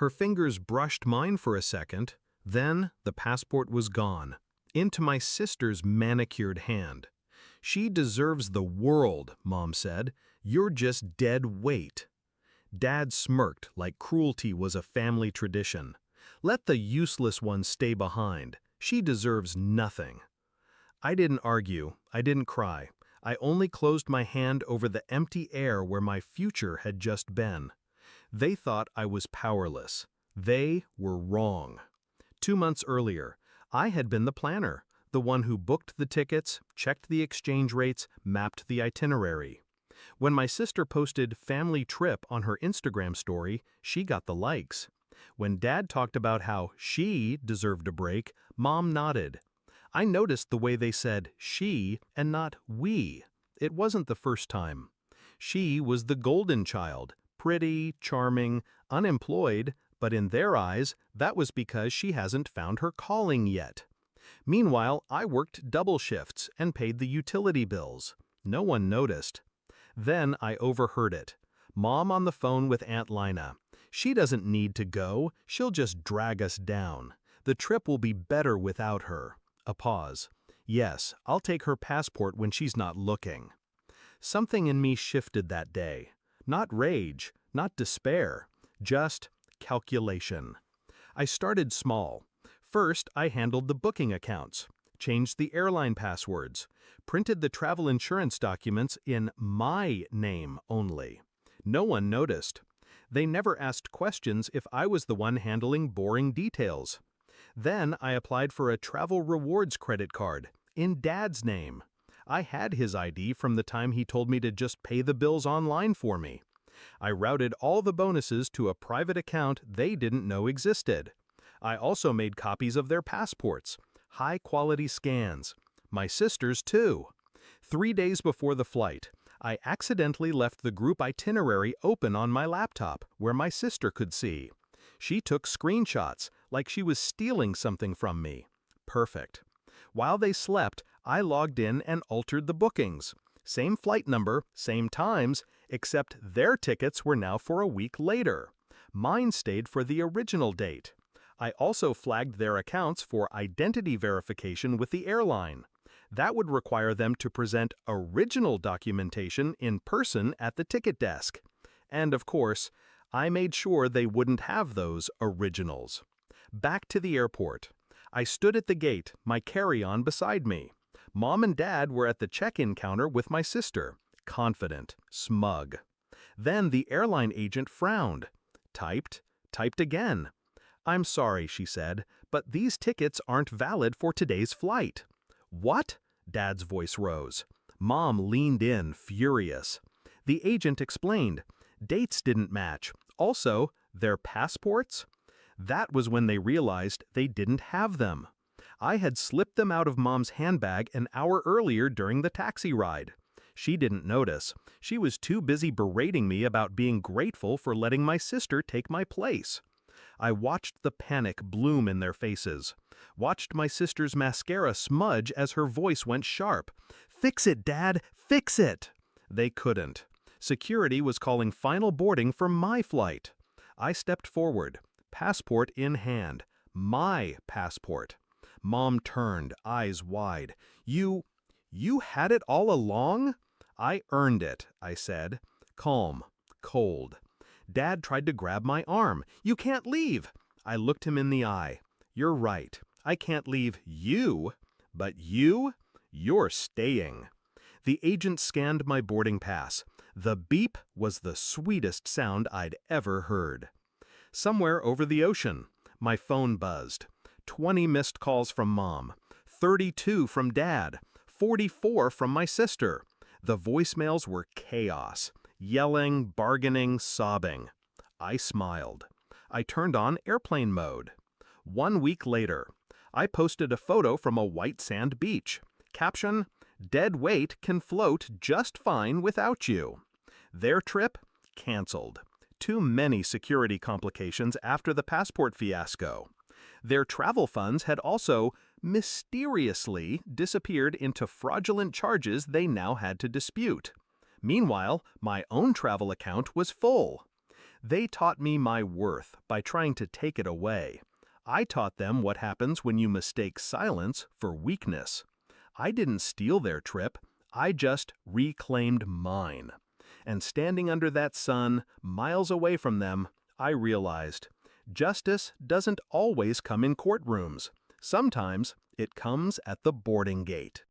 Her fingers brushed mine for a second, then the passport was gone, into my sister's manicured hand. "She deserves the world," Mom said. "You're just dead weight." Dad smirked like cruelty was a family tradition. "Let the useless one stay behind. She deserves nothing." I didn't argue, I didn't cry. I only closed my hand over the empty air where my future had just been. They thought I was powerless. They were wrong. 2 months earlier, I had been the planner, the one who booked the tickets, checked the exchange rates, mapped the itinerary. When my sister posted family trip on her Instagram story, she got the likes. When Dad talked about how she deserved a break, Mom nodded. I noticed the way they said she and not we. It wasn't the first time. She was the golden child, pretty, charming, unemployed, but in their eyes, that was because she hasn't found her calling yet. Meanwhile, I worked double shifts and paid the utility bills. No one noticed. Then I overheard it. Mom on the phone with Aunt Lina. "She doesn't need to go, she'll just drag us down. The trip will be better without her." A pause. "Yes, I'll take her passport when she's not looking." Something in me shifted that day. Not rage, not despair, just calculation. I started small. First, I handled the booking accounts, changed the airline passwords, printed the travel insurance documents in my name only. No one noticed. They never asked questions if I was the one handling boring details. Then I applied for a travel rewards credit card, in Dad's name. I had his ID from the time he told me to just pay the bills online for me. I routed all the bonuses to a private account they didn't know existed. I also made copies of their passports, high-quality scans. My sister's too. 3 days before the flight, I accidentally left the group itinerary open on my laptop, where my sister could see. She took screenshots, like she was stealing something from me. Perfect. While they slept, I logged in and altered the bookings. Same flight number, same times, except their tickets were now for a week later. Mine stayed for the original date. I also flagged their accounts for identity verification with the airline. That would require them to present original documentation in person at the ticket desk. And of course, I made sure they wouldn't have those originals. Back to the airport. I stood at the gate, my carry-on beside me. Mom and Dad were at the check-in counter with my sister, confident, smug. Then the airline agent frowned. Typed again. "I'm sorry," she said, "but these tickets aren't valid for today's flight." "What?" Dad's voice rose. Mom leaned in, furious. The agent explained. Dates didn't match. Also, their passports? That was when they realized they didn't have them. I had slipped them out of Mom's handbag an hour earlier during the taxi ride. She didn't notice. She was too busy berating me about being grateful for letting my sister take my place. I watched the panic bloom in their faces. Watched my sister's mascara smudge as her voice went sharp. "Fix it, Dad! Fix it!" They couldn't. Security was calling final boarding for my flight. I stepped forward, passport in hand. My passport. Mom turned, eyes wide. You had it all along?" "I earned it," I said. Calm, cold. Dad tried to grab my arm. "You can't leave." I looked him in the eye. "You're right. I can't leave you. But you're staying." The agent scanned my boarding pass. The beep was the sweetest sound I'd ever heard. Somewhere over the ocean, my phone buzzed. 20 missed calls from Mom, 32 from Dad, 44 from my sister. The voicemails were chaos, yelling, bargaining, sobbing. I smiled. I turned on airplane mode. 1 week later, I posted a photo from a white sand beach. Caption, "Dead weight can float just fine without you." Their trip? Canceled. Too many security complications after the passport fiasco. Their travel funds had also mysteriously disappeared into fraudulent charges they now had to dispute. Meanwhile, my own travel account was full. They taught me my worth by trying to take it away. I taught them what happens when you mistake silence for weakness. I didn't steal their trip, I just reclaimed mine. And standing under that sun, miles away from them, I realized justice doesn't always come in courtrooms. Sometimes it comes at the boarding gate.